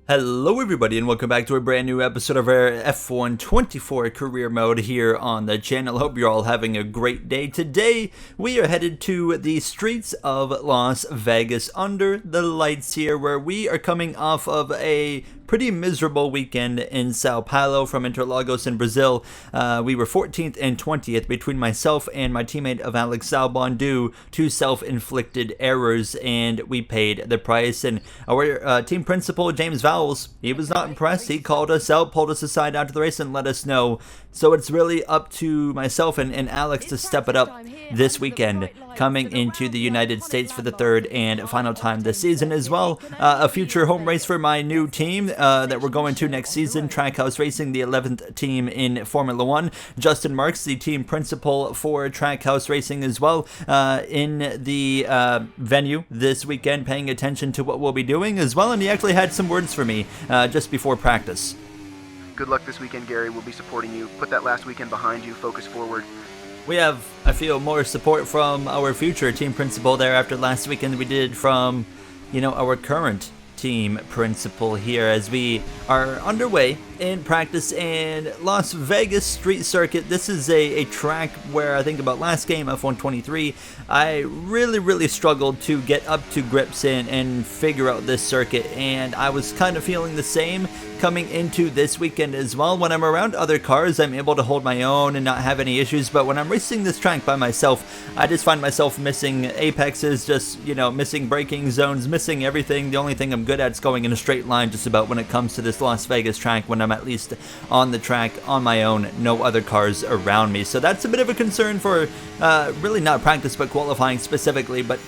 Hello everybody and welcome back to a brand new episode of our F1 24 career mode here on the channel. Hope you're all having a great day. Today we are headed to the streets of Las Vegas under the lights here, where we are coming off of a pretty miserable weekend in Sao Paulo from Interlagos in Brazil. We were 14th and 20th between myself and my teammate of Alex Albon due to self-inflicted errors, and we paid the price. And our team principal, James Vowles, he was not impressed. He called us out, pulled us aside after the race, and let us know. So it's really up to myself and Alex to step it up this weekend, coming into the United States for the third and final time this season as well. A future home race for my new team that we're going to next season, Trackhouse Racing, the 11th team in Formula 1. Justin Marks, the team principal for Trackhouse Racing as well, in the venue this weekend, paying attention to what we'll be doing as well, and he actually had some words for me just before practice. Good luck this weekend, Gary. We'll be supporting you. Put that last weekend behind you. Focus forward. We have, I feel, more support from our future team principal there after last weekend than we did from, our current team principal here, as we are underway in practice in Las Vegas street circuit. This is a track where I think about last game, F1 23, I really struggled to get up to grips and figure out this circuit, and I was kind of feeling the same coming into this weekend as well. When I'm around other cars, I'm able to hold my own and not have any issues, but when I'm racing this track by myself, I just find myself missing apexes, just, missing braking zones, missing everything. The only thing I'm good at is going in a straight line just about when it comes to this Las Vegas track, when I'm at least on the track on my own, no other cars around me. So that's a bit of a concern for really not practice but qualifying specifically, but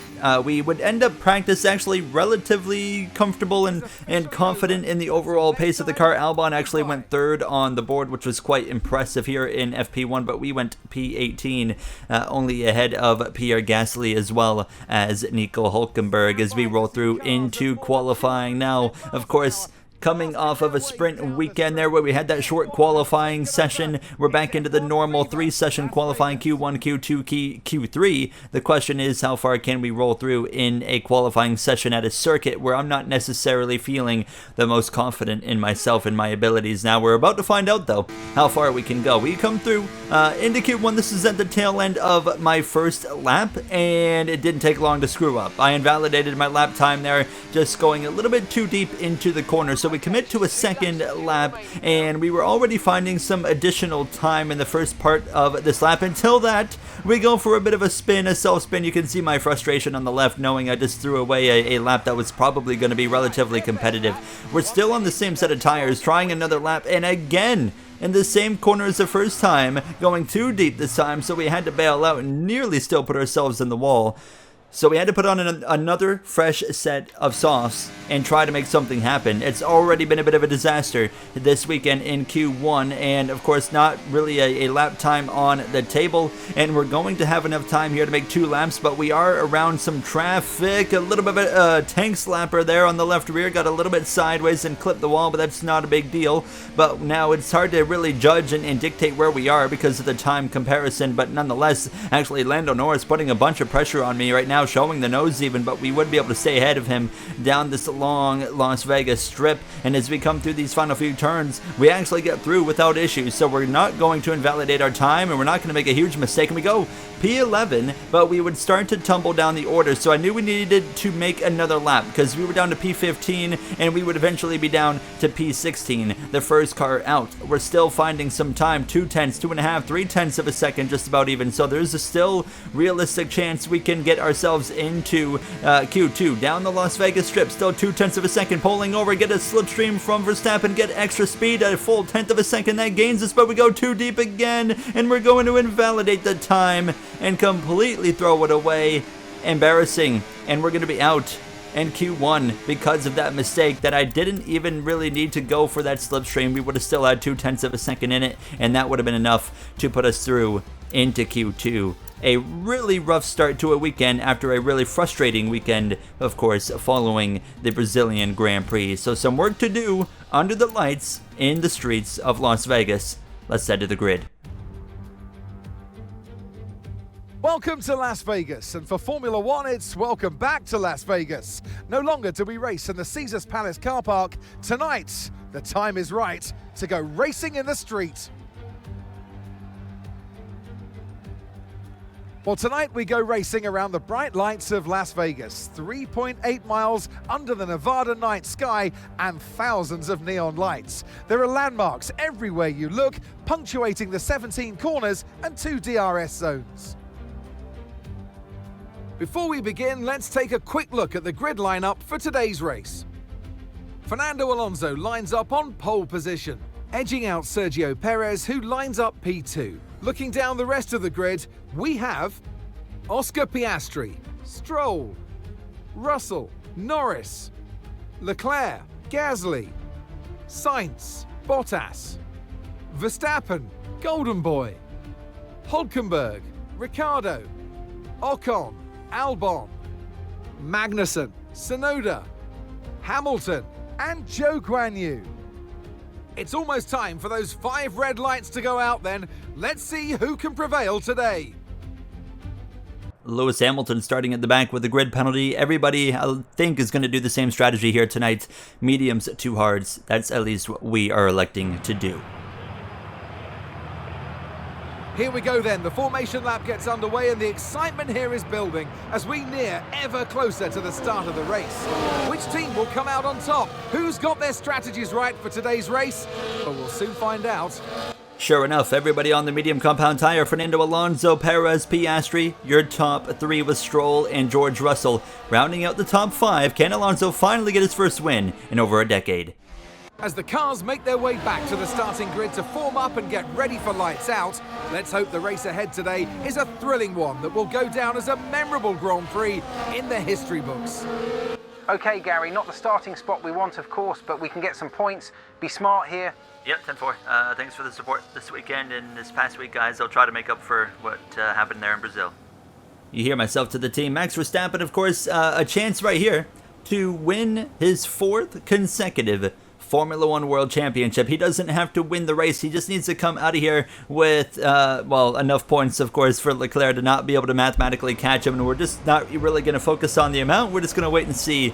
we would end up practice actually relatively comfortable and confident in the overall pace of the car. Albon actually went third on the board, which was quite impressive here in FP1, but we went P18, only ahead of Pierre Gasly as well as Nico Hulkenberg as we roll through into qualifying now. Of course, coming off of a sprint weekend there where we had that short qualifying session, we're back into the normal 3-session qualifying, Q1, Q2, Q3. The question is, how far can we roll through in a qualifying session at a circuit where I'm not necessarily feeling the most confident in myself and my abilities? Now we're about to find out though how far we can go. We come through into Q1. This is at the tail end of my first lap, and it didn't take long to screw up. I invalidated my lap time there, just going a little bit too deep into the corner. So we commit to a second lap, and we were already finding some additional time in the first part of this lap. Until that, we go for a bit of a spin, a self-spin. You can see my frustration on the left, knowing I just threw away a lap that was probably going to be relatively competitive. We're still on the same set of tires, trying another lap, and again, in the same corner as the first time, going too deep this time, so we had to bail out and nearly still put ourselves in the wall. So we had to put on another fresh set of softs and try to make something happen. It's already been a bit of a disaster this weekend in Q1, and of course not really a lap time on the table, and we're going to have enough time here to make 2 laps, but we are around some traffic. A little bit of a tank slapper there on the left rear, got a little bit sideways and clipped the wall, but that's not a big deal. But now it's hard to really judge and dictate where we are because of the time comparison, but nonetheless, actually Lando Norris putting a bunch of pressure on me right now, showing the nose even, but we would be able to stay ahead of him down this long Las Vegas strip. And as we come through these final few turns, we actually get through without issues, so we're not going to invalidate our time, and we're not going to make a huge mistake. And we go P11, but we would start to tumble down the order, so I knew we needed to make another lap because we were down to P15 and we would eventually be down to P16, the first car out. We're still finding some time, 2 tenths, 2.5, 3 tenths of a second, just about even, so there's a still realistic chance we can get ourselves into Q2 down the Las Vegas strip. Still 2 tenths of a second, pulling over, get a slipstream from Verstappen, get extra speed at a full 1/10 of a second. That gains us, but we go too deep again, and we're going to invalidate the time and completely throw it away. Embarrassing, and we're going to be out in Q1 because of that mistake that I didn't even really need to go for that slipstream. We would have still had 2 tenths of a second in it, and that would have been enough to put us through into Q2. A really rough start to a weekend after a really frustrating weekend, of course, following the Brazilian Grand Prix. So some work to do under the lights in the streets of Las Vegas. Let's head to the grid. Welcome to Las Vegas, and for Formula One, it's welcome back to Las Vegas. No longer do we race in the Caesars Palace car park. Tonight, the time is right to go racing in the street. Well, tonight we go racing around the bright lights of Las Vegas, 3.8 miles under the Nevada night sky and thousands of neon lights. There are landmarks everywhere you look, punctuating the 17 corners and 2 DRS zones. Before we begin, let's take a quick look at the grid lineup for today's race. Fernando Alonso lines up on pole position, edging out Sergio Perez, who lines up P2. Looking down the rest of the grid, we have Oscar Piastri, Stroll, Russell, Norris, Leclerc, Gasly, Sainz, Bottas, Verstappen, Golden Boy, Hulkenberg, Ricciardo, Ocon, Albon, Magnussen, Tsunoda, Hamilton, and Zhou Guanyu. It's almost time for those 5 red lights to go out then. Let's see who can prevail today. Lewis Hamilton starting at the back with a grid penalty. Everybody, I think, is going to do the same strategy here tonight. Mediums to hards. That's at least what we are electing to do. Here we go then, the formation lap gets underway and the excitement here is building as we near ever closer to the start of the race. Which team will come out on top? Who's got their strategies right for today's race? Well, we'll soon find out. Sure enough, everybody on the medium compound tire, Fernando Alonso, Perez, Piastri. Your top 3 was Stroll and George Russell. Rounding out the top 5, can Alonso finally get his first win in over a decade? As the cars make their way back to the starting grid to form up and get ready for lights out, let's hope the race ahead today is a thrilling one that will go down as a memorable Grand Prix in the history books. Okay, Gary, not the starting spot we want, of course, but we can get some points. Be smart here. Yep, 10-4. Thanks for the support this weekend and this past week, guys. I'll try to make up for what happened there in Brazil. You hear myself to the team. Max Verstappen, of course, a chance right here to win his 4th consecutive Formula One World Championship. He doesn't have to win the race. He just needs to come out of here with, enough points, of course, for Leclerc to not be able to mathematically catch him. And we're just not really going to focus on the amount. We're just going to wait and see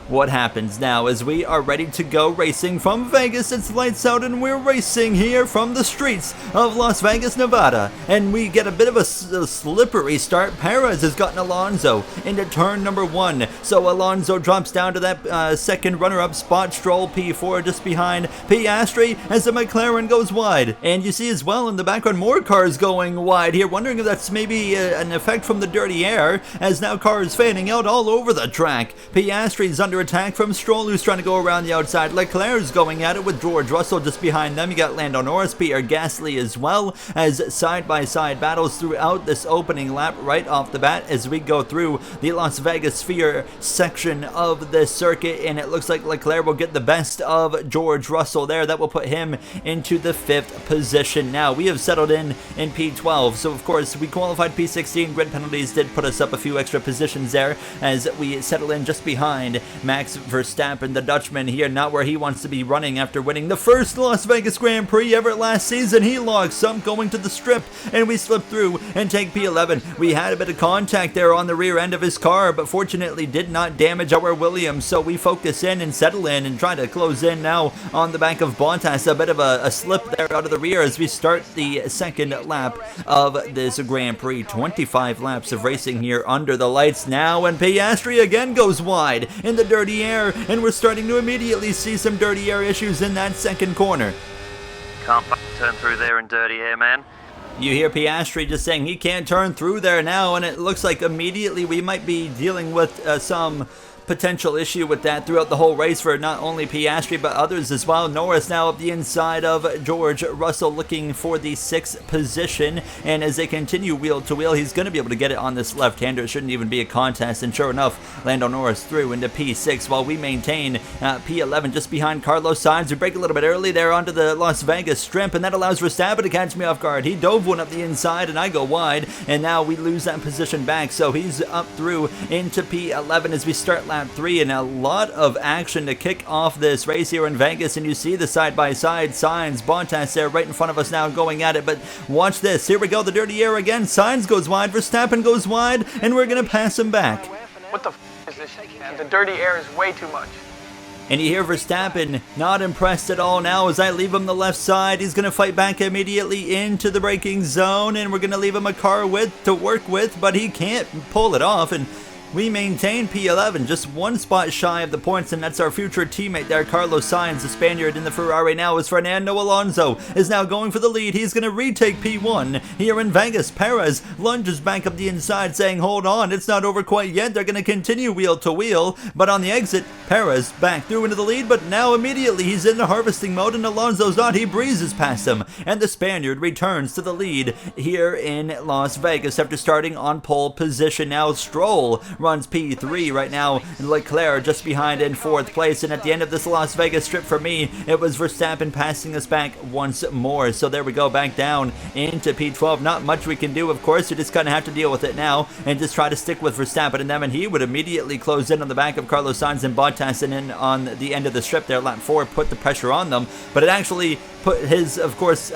what happens now as we are ready to go racing from Vegas. It's lights out and we're racing here from the streets of Las Vegas, Nevada, and we get a bit of a slippery start. Perez has gotten Alonso into turn number 1, so Alonso drops down to that second runner-up spot. Stroll P4 just behind Piastri as the McLaren goes wide, and you see as well in the background more cars going wide here, wondering if that's maybe an effect from the dirty air, as now cars fanning out all over the track. Piastri's under attack from Stroll, who's trying to go around the outside. Leclerc's going at it with George Russell just behind them. You got Lando Norris, Pierre Gasly as well, as side-by-side battles throughout this opening lap right off the bat as we go through the Las Vegas Sphere section of the circuit, and it looks like Leclerc will get the best of George Russell there. That will put him into the 5th position. Now we have settled in P12, so of course we qualified P16. Grid penalties did put us up a few extra positions there as we settle in just behind Max Verstappen, the Dutchman here, not where he wants to be running after winning the first Las Vegas Grand Prix ever last season. He logs some going to the strip, and we slip through and take P11. We had a bit of contact there on the rear end of his car, but fortunately did not damage our Williams, so we focus in and settle in and try to close in now on the back of Bottas. A bit of a slip there out of the rear as we start the second lap of this Grand Prix. 25 laps of racing here under the lights now, and Piastri again goes wide in the dirty air, and we're starting to immediately see some dirty air issues in that second corner. Can't turn through there in dirty air, man. You hear Piastri just saying he can't turn through there now, and it looks like immediately we might be dealing with some potential issue with that throughout the whole race for not only Piastri but others as well. Norris now up the inside of George Russell looking for the 6th position, and as they continue wheel to wheel, he's going to be able to get it on this left-hander. It shouldn't even be a contest, and sure enough, Lando Norris through into P6 while we maintain P11 just behind Carlos Sainz. We break a little bit early there onto the Las Vegas Strip, and that allows Verstappen to catch me off guard. He dove one up the inside and I go wide, and now we lose that position back, so he's up through into P11 as we start lap lap 3, and a lot of action to kick off this race here in Vegas. And you see the side-by-side Sainz, Bottas there right in front of us now going at it. But watch this. Here we go, the dirty air again. Sainz goes wide, Verstappen goes wide, and we're going to pass him back. What the is this, man? The dirty air is way too much. And you hear Verstappen not impressed at all now as I leave him the left side. He's going to fight back immediately into the braking zone, and we're going to leave him a car width to work with, but he can't pull it off. And we maintain P11, just one spot shy of the points, and that's our future teammate there, Carlos Sainz, the Spaniard in the Ferrari now, as Fernando Alonso is now going for the lead. He's going to retake P1 here in Vegas. Perez lunges back up the inside saying, hold on, it's not over quite yet. They're going to continue wheel to wheel, but on the exit, Perez back through into the lead, but now immediately he's in the harvesting mode, and Alonso's not. He breezes past him, and the Spaniard returns to the lead here in Las Vegas after starting on pole position. Now Stroll runs P3 right now, and Leclerc just behind in 4th place. And at the end of this Las Vegas strip for me, it was Verstappen passing us back once more. So there we go, back down into P12. Not much we can do, of course. You just kind of have to deal with it now and just try to stick with Verstappen and them, and he would immediately close in on the back of Carlos Sainz and Bottas, and in on the end of the strip there, lap 4, put the pressure on them, but it actually put his, of course,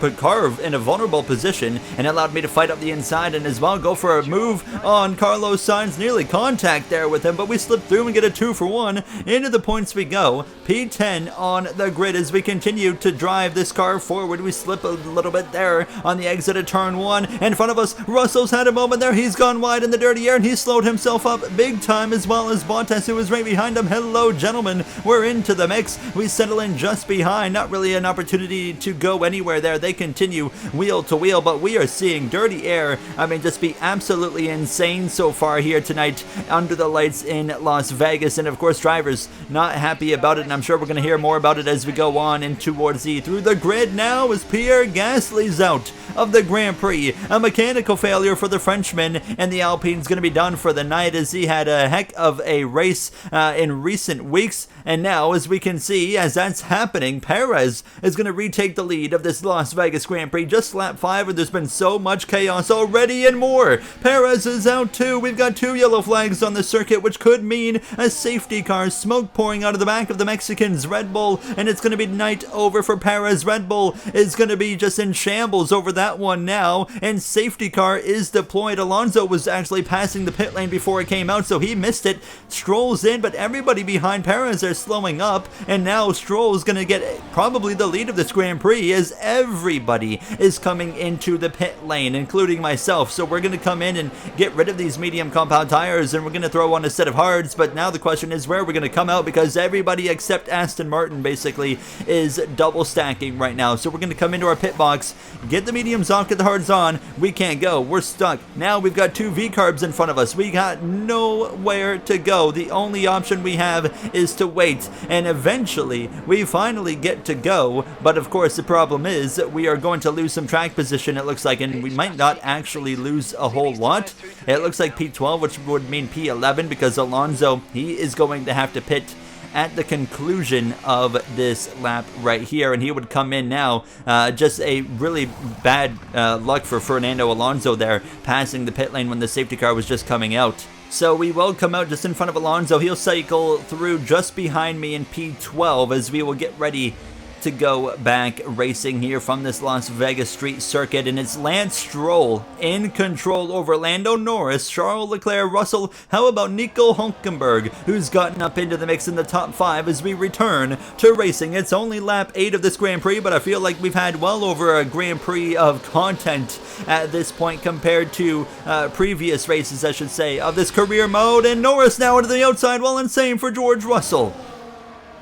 put Carv in a vulnerable position and allowed me to fight up the inside and as well go for a move on Carlos Sainz. Nearly contact there with him, but we slip through and get a 2 for 1. Into the points we go. P10 on the grid as we continue to drive this car forward. We slip a little bit there on the exit of turn 1. In front of us, Russell's had a moment there. He's gone wide in the dirty air and he slowed himself up big time, as well as Bottas, who was right behind him. Hello, gentlemen. We're into the mix. We settle in just behind. Not really an opportunity to go anywhere there. They continue wheel to wheel, but we are seeing dirty air, I mean, just be absolutely insane so far here tonight under the lights in Las Vegas. And of course, drivers not happy about it, and I'm sure we're going to hear more about it as we go on and towards through the grid now as Pierre Gasly's out of the Grand Prix. A mechanical failure for the Frenchman, and the Alpine's going to be done for the night as he had a heck of a race in recent weeks. And now, as we can see, as that's happening, Perez is going to retake the lead of this Las Vegas Grand Prix. Just lap 5, and there's been so much chaos already and more. Perez is out too. We've got 2 yellow flags on the circuit, which could mean a safety car. Smoke pouring out of the back of the Mexicans, Red Bull, and it's going to be night over for Perez. Red Bull is going to be just in shambles over that one now, and safety car is deployed. Alonso was actually passing the pit lane before it came out, so he missed it. Stroll's in, but everybody behind Perez are slowing up, and now Stroll's going to get probably the lead of this Grand Prix as everybody is coming into the pit lane, including myself. So we're going to come in and get rid of these medium compound tires, and we're going to throw on a set of hards. But now the question is where we're going to come out, because everybody except Aston Martin basically is double stacking right now. So we're going to come into our pit box, get the mediums off, get the hards on. We can't go. We're stuck. Now we've got 2 V-carbs in front of us. We got nowhere to go. The only option we have is to wait, and eventually we finally get to go. But of course the problem is that we are going to lose some track position, it looks like, and we might not actually lose a whole lot. It looks like P12, which would mean P11, because Alonso, he is going to have to pit at the conclusion of this lap right here, and he would come in now. Just a really bad luck for Fernando Alonso there, passing the pit lane when the safety car was just coming out. So we will come out just in front of Alonso. He'll cycle through just behind me in P12 as we will get ready to go back racing here from this Las Vegas street circuit. And it's Lance Stroll in control over Lando Norris, Charles Leclerc, Russell. How about Nico Hulkenberg, who's gotten up into the mix in the top 5 as we return to racing. It's only lap 8 of this Grand Prix, but I feel like we've had well over a Grand Prix of content at this point compared to previous races, I should say, of this career mode. And Norris now into the outside, well, and same for George Russell.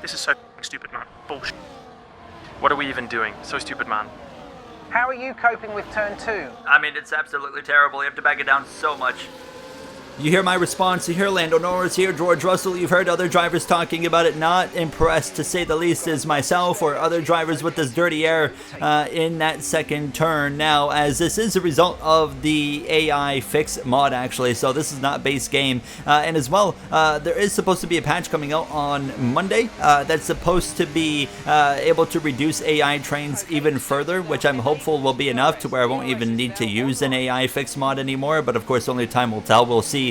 This is so stupid, man. Bullshit. What are we even doing? So stupid, man. How are you coping with turn 2? I mean, it's absolutely terrible. You have to back it down so much. You hear my response, you hear Lando Norris, you hear George Russell, you've heard other drivers talking about it. Not impressed, to say the least, as myself or other drivers with this dirty air in that second turn now, as this is a result of the AI fix mod, actually, so this is not base game. And as well, there is supposed to be a patch coming out on Monday that's supposed to be able to reduce AI trains even further, which I'm hopeful will be enough to where I won't even need to use an AI fix mod anymore, but of course only time will tell. We'll see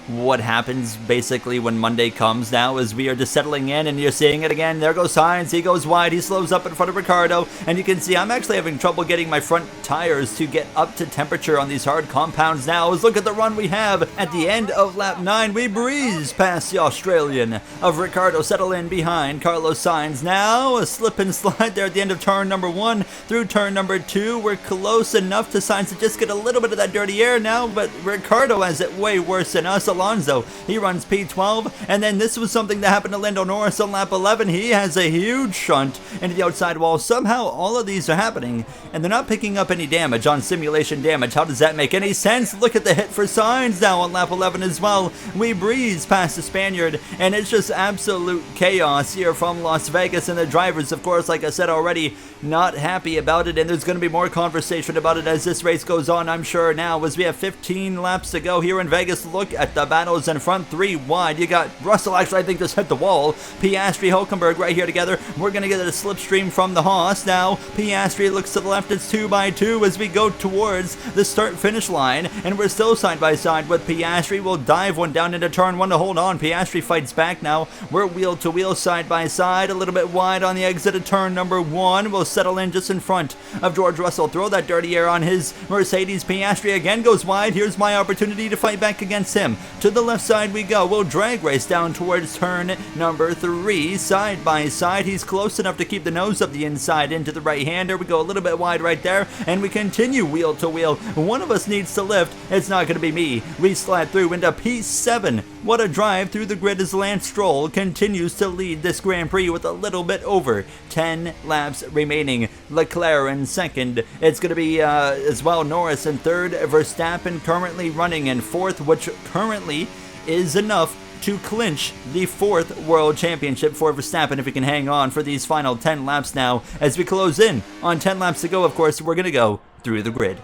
what happens basically when Monday comes now, as we are just settling in, and you're seeing it again. There goes Sainz, he goes wide, he slows up in front of Ricciardo, and you can see I'm actually having trouble getting my front tires to get up to temperature on these hard compounds now. As look at the run we have at the end of lap 9. We breeze past the Australian of Ricciardo, settle in behind Carlos Sainz. Now a slip and slide there at the end of turn number 1 through turn number 2. We're close enough to Sainz to just get a little bit of that dirty air now, but Ricciardo has it way worse than us. Alonso, he runs P12, and then this was something that happened to Lando Norris on lap 11. He has a huge shunt into the outside wall. Somehow all of these are happening, and they're not picking up any damage on simulation damage. How does that make any sense? Look at the hit for Sainz now on lap 11 as well. We breeze past the Spaniard, and it's just absolute chaos here from Las Vegas, and the drivers, of course, like I said already, not happy about it, and there's going to be more conversation about it as this race goes on, I'm sure now, as we have 15 laps to go here in Vegas. Look at the battles in front, 3 wide. You got Russell, actually I think just hit the wall. Piastri, Hülkenberg right here together. We're going to get a slipstream from the Haas now. Piastri looks to the left, it's 2 by 2 as we go towards the start-finish line, and we're still side by side with Piastri. We'll dive one down into turn 1 to hold on. Piastri fights back now. We're wheel to wheel, side by side, a little bit wide on the exit of turn number 1. We'll settle in just in front of George Russell. Throw that dirty air on his Mercedes. Piastri again goes wide. Here's my opportunity to fight back against him. To the left side we go. We'll drag race down towards turn number 3. Side by side. He's close enough to keep the nose up the inside into the right-hander. We go a little bit wide right there, and we continue wheel to wheel. One of us needs to lift. It's not going to be me. We slide through into P7. What a drive through the grid as Lance Stroll continues to lead this Grand Prix with a little bit over 10 laps remaining. Leclerc in second. It's going to be as well Norris in third. Verstappen currently running in fourth, which currently is enough to clinch the 4th World Championship for Verstappen if he can hang on for these final 10 laps now. As we close in on 10 laps to go, of course, we're going to go through the grid.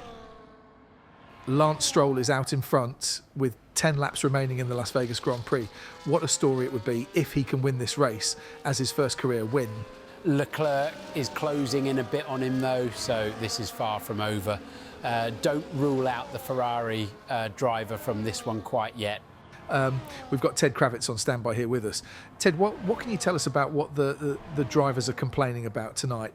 Lance Stroll is out in front with 10 laps remaining in the Las Vegas Grand Prix. What a story it would be if he can win this race as his first career win. Leclerc is closing in a bit on him though, so this is far from over. Don't rule out the Ferrari driver from this one quite yet. We've got Ted Kravitz on standby here with us. Ted, what can you tell us about what the drivers are complaining about tonight?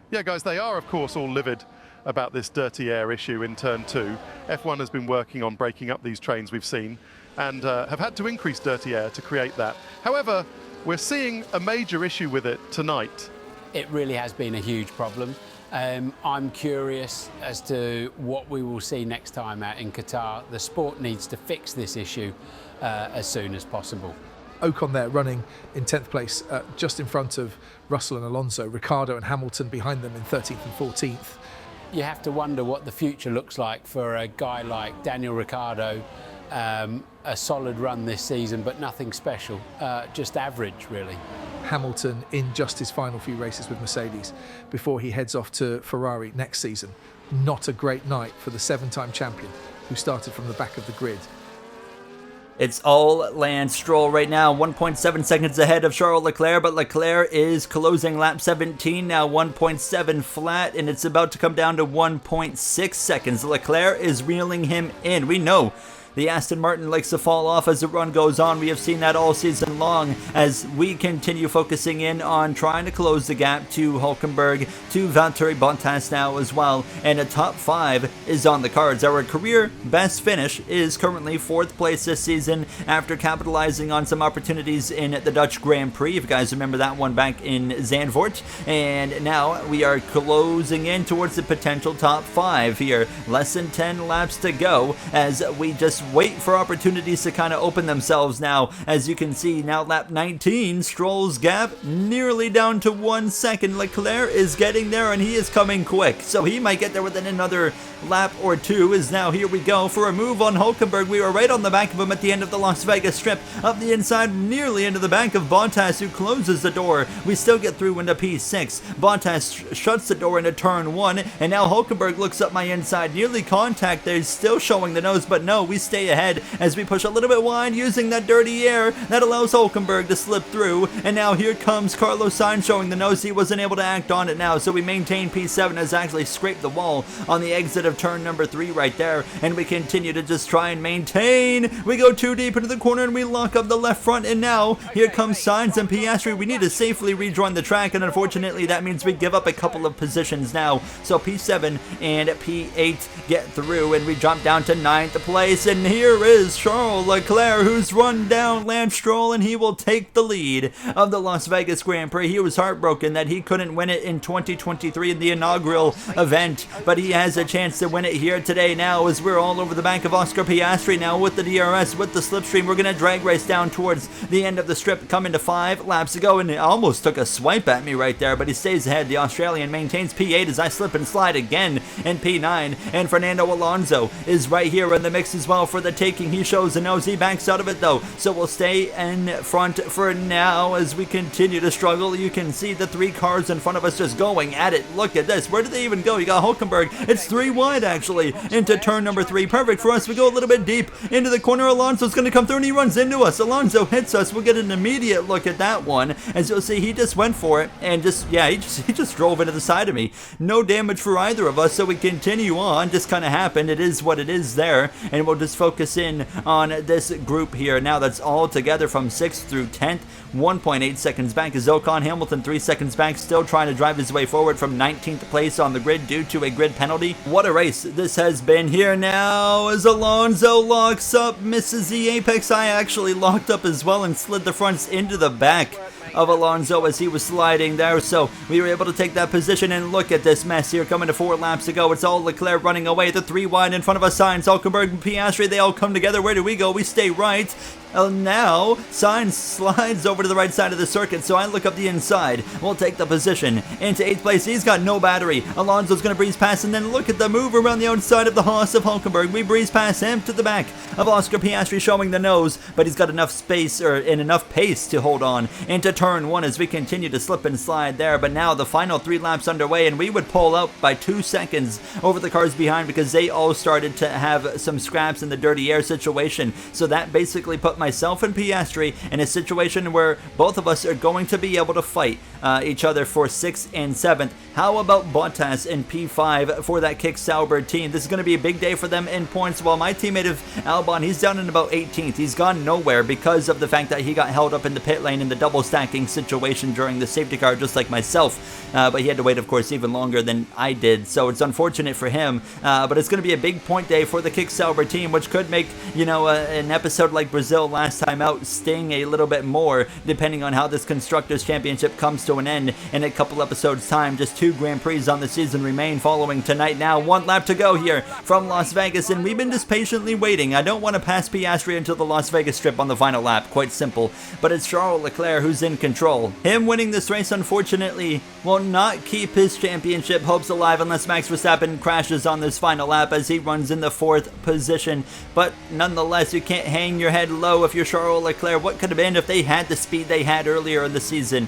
Yeah, guys, they are, of course, all livid about this dirty air issue in turn 2. F1 has been working on breaking up these trains we've seen and have had to increase dirty air to create that. However, we're seeing a major issue with it tonight. It really has been a huge problem. I'm curious as to what we will see next time out in Qatar. The sport needs to fix this issue as soon as possible. Ocon there running in 10th place, just in front of Russell and Alonso. Ricciardo and Hamilton behind them in 13th and 14th. You have to wonder what the future looks like for a guy like Daniel Ricciardo. A solid run this season, but nothing special, just average really. Hamilton in just his final few races with Mercedes before he heads off to Ferrari next season. Not a great night for the 7-time champion who started from the back of the grid. It's all Lance Stroll right now, 1.7 seconds ahead of Charles Leclerc, but Leclerc is closing lap 17 now, 1.7 flat, and it's about to come down to 1.6 seconds. Leclerc is reeling him in. We know the Aston Martin likes to fall off as the run goes on. We have seen that all season long as we continue focusing in on trying to close the gap to Hülkenberg, to Valtteri Bottas now as well. And a top 5 is on the cards. Our career best finish is currently 4th place this season after capitalizing on some opportunities in the Dutch Grand Prix. If you guys remember that one back in Zandvoort. And now we are closing in towards the potential top 5 here. Less than 10 laps to go as we just wait for opportunities to kind of open themselves now. As you can see now, lap 19, Stroll's gap nearly down to 1 second. Leclerc is getting there and he is coming quick, so he might get there within another lap or 2. As now here we go for a move on Hülkenberg. We were right on the back of him at the end of the Las Vegas strip, up the inside nearly into the back of Bottas, who closes the door. We still get through into P6. Bottas shuts the door into turn 1, and now Hülkenberg looks up my inside, nearly contact there, still showing the nose, but no, we stay stay ahead as we push a little bit wide using that dirty air that allows Hulkenberg to slip through. And now here comes Carlos Sainz showing the nose. He wasn't able to act on it now, so we maintain P7 has actually scraped the wall on the exit of turn number 3 right there, and we continue to just try and maintain. We go too deep into the corner and we lock up the left front, and now here comes Sainz and Piastri. We need to safely rejoin the track, and unfortunately that means we give up a couple of positions now. So P7 and P8 get through, and we jump down to 9th place, and here is Charles Leclerc, who's run down Lance Stroll, and he will take the lead of the Las Vegas Grand Prix. He was heartbroken that he couldn't win it in 2023 in the inaugural event, but he has a chance to win it here today now, as we're all over the back of Oscar Piastri now with the DRS, with the slipstream. We're going to drag race down towards the end of the strip, coming to 5 laps to go, and it almost took a swipe at me right there, but he stays ahead. The Australian maintains P8 as I slip and slide again in P9, and Fernando Alonso is right here in the mix as well for the taking. He shows the nose, he backs out of it though, so we'll stay in front for now as we continue to struggle. You can see the 3 cars in front of us just going at it. Look at this, where did they even go? You got Hulkenberg, it's 3 wide actually into turn number 3. Perfect for us. We go a little bit deep into the corner. Alonso's going to come through and he runs into us. Alonso hits us. We'll get an immediate look at that one. As you'll see, he just went for it and he just drove into the side of me. No damage for either of us, so we continue on. Just kind of happened. It is what it is there, and we'll just focus in on this group here now that's all together from 6th through 10th. 1.8 seconds back is Ocon. Hamilton 3 seconds back, still trying to drive his way forward from 19th place on the grid due to a grid penalty. What a race this has been here now as Alonso locks up, misses the apex. I actually locked up as well and slid the fronts into the back of Alonso as he was sliding there, so we were able to take that position. And look at this mess here, coming to 4 laps to go. It's all Leclerc running away, the 3 wide in front of us. Sainz, Hulkenberg, and Piastri, they all come together. Where do we go? We stay right. Now Sainz slides over to the right side of the circuit, so I look up the inside. We'll take the position into 8th place. He's got no battery. Alonso's going to breeze past, and then look at the move around the outside of the Haas of Hulkenberg. We breeze past him to the back of Oscar Piastri, showing the nose, but he's got enough space and enough pace to hold on into turn 1 as we continue to slip and slide there. But now the final 3 laps underway, and we would pull out by 2 seconds over the cars behind because they all started to have some scraps in the dirty air situation. So that basically put myself and Piastri in a situation where both of us are going to be able to fight each other for 6th and 7th. How about Bottas in P5 for that Kick Sauber team? This is going to be a big day for them in points, while my teammate of Albon, he's down in about 18th. He's gone nowhere because of the fact that he got held up in the pit lane in the double stacking situation during the safety car, just like myself. But he had to wait, of course, even longer than I did, so it's unfortunate for him. But it's going to be a big point day for the Kick Sauber team, which could make, you know, an episode like Brazil last time out sting a little bit more, depending on how this Constructors Championship comes to an end in a couple episodes time. Just 2 Grand Prix on the season remain following tonight. Now 1 lap to go here from Las Vegas, and we've been just patiently waiting. I don't want to pass Piastri until the Las Vegas strip on the final lap, quite simple, but it's Charles Leclerc who's in control. Him winning this race, unfortunately, will not keep his championship hopes alive unless Max Verstappen crashes on this final lap as he runs in the 4th position. But nonetheless, you can't hang your head low if you're Charles Leclerc. What could have been if they had the speed they had earlier in the season,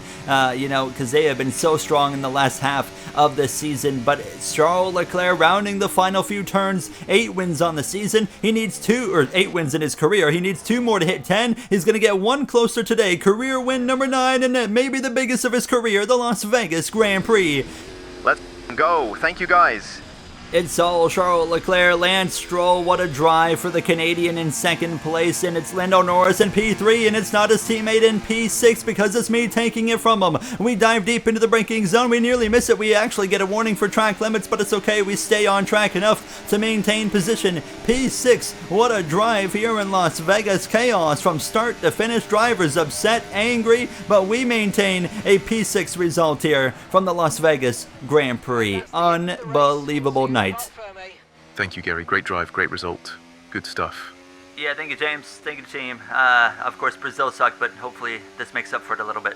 you know, because they have been so strong in the last half of the season. But Charles Leclerc rounding the final few turns, 8 wins on the season. He needs 2, or 8 wins in his career. He needs 2 more to hit 10. He's going to get 1 closer today. Career win number 9, and maybe the biggest of his career, the Las Vegas Grand Prix. Let's go. Thank you, guys. It's all Charles Leclerc. Lance Stroll, what a drive for the Canadian in 2nd place, and it's Lando Norris in P3, and it's not his teammate in P6 because it's me taking it from him. We dive deep into the braking zone. We nearly miss it. We actually get a warning for track limits, but it's okay. We stay on track enough to maintain position. P6, what a drive here in Las Vegas. Chaos from start to finish. Drivers upset, angry, but we maintain a P6 result here from the Las Vegas Grand Prix. Unbelievable night. Thank you, Gary. Great drive, great result. Good stuff. Yeah, thank you, James. Thank you, team. Of course, Brazil sucked, but hopefully this makes up for it a little bit.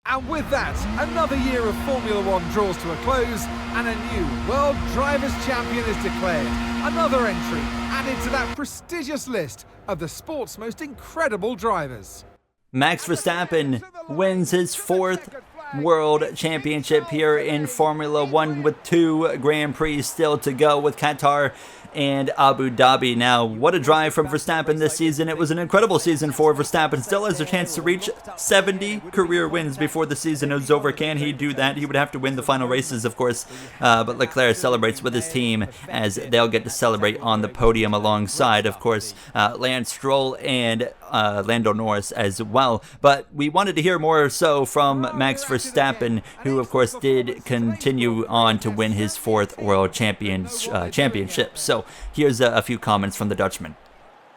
And with that, another year of Formula One draws to a close, and a new World Drivers' Champion is declared. Another entry added to that prestigious list of the sport's most incredible drivers. Max Verstappen wins his 4th World Championship here in Formula One, with 2 Grand Prix still to go with Qatar and Abu Dhabi. Now, what a drive from Verstappen this season. It was an incredible season for Verstappen. Still has a chance to reach 70 career wins before the season is over. Can he do that? He would have to win the final races, of course, but Leclerc celebrates with his team as they'll get to celebrate on the podium alongside, of course, Lance Stroll and Lando Norris as well. But we wanted to hear more so from Max Verstappen, who of course did continue on to win his 4th World Championship. So here's a few comments from the Dutchman.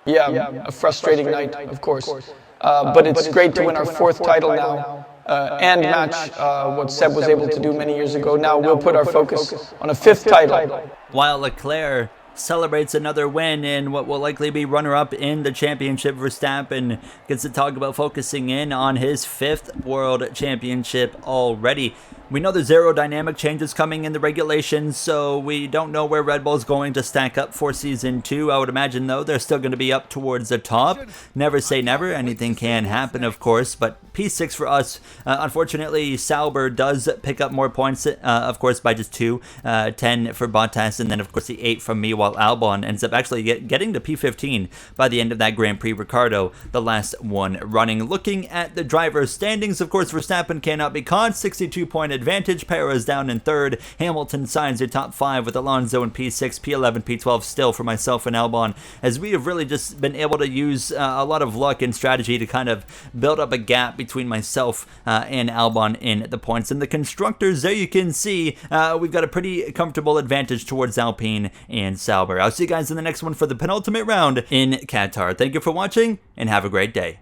Yeah, a frustrating night, of course. But it's great to win our 4th title now and match what Seb was able to do many years ago. Now we'll put our focus on a 5th title. While Leclerc celebrates another win in what will likely be runner-up in the championship, Verstappen gets to talk about focusing in on his 5th World Championship already. We know there's aerodynamic changes coming in the regulations, so we don't know where Red Bull's going to stack up for Season 2. I would imagine, though, they're still going to be up towards the top. Never say never. Anything can happen, of course, but P6 for us. Unfortunately, Sauber does pick up more points, of course, by just 2. 10 for Bottas, and then, of course, the 8 from me, while Albon ends up actually getting to P15 by the end of that Grand Prix. Ricciardo, the last one running. Looking at the driver's standings, of course, Verstappen cannot be caught. 62-point advantage. Perez down in 3rd. Hamilton signs their top 5 with Alonso in P6, P11, P12 still for myself and Albon, as we have really just been able to use a lot of luck and strategy to kind of build up a gap between myself and Albon in the points. In the constructors, there you can see we've got a pretty comfortable advantage towards Alpine and Sauber. I'll see you guys in the next one for the penultimate round in Qatar. Thank you for watching and have a great day.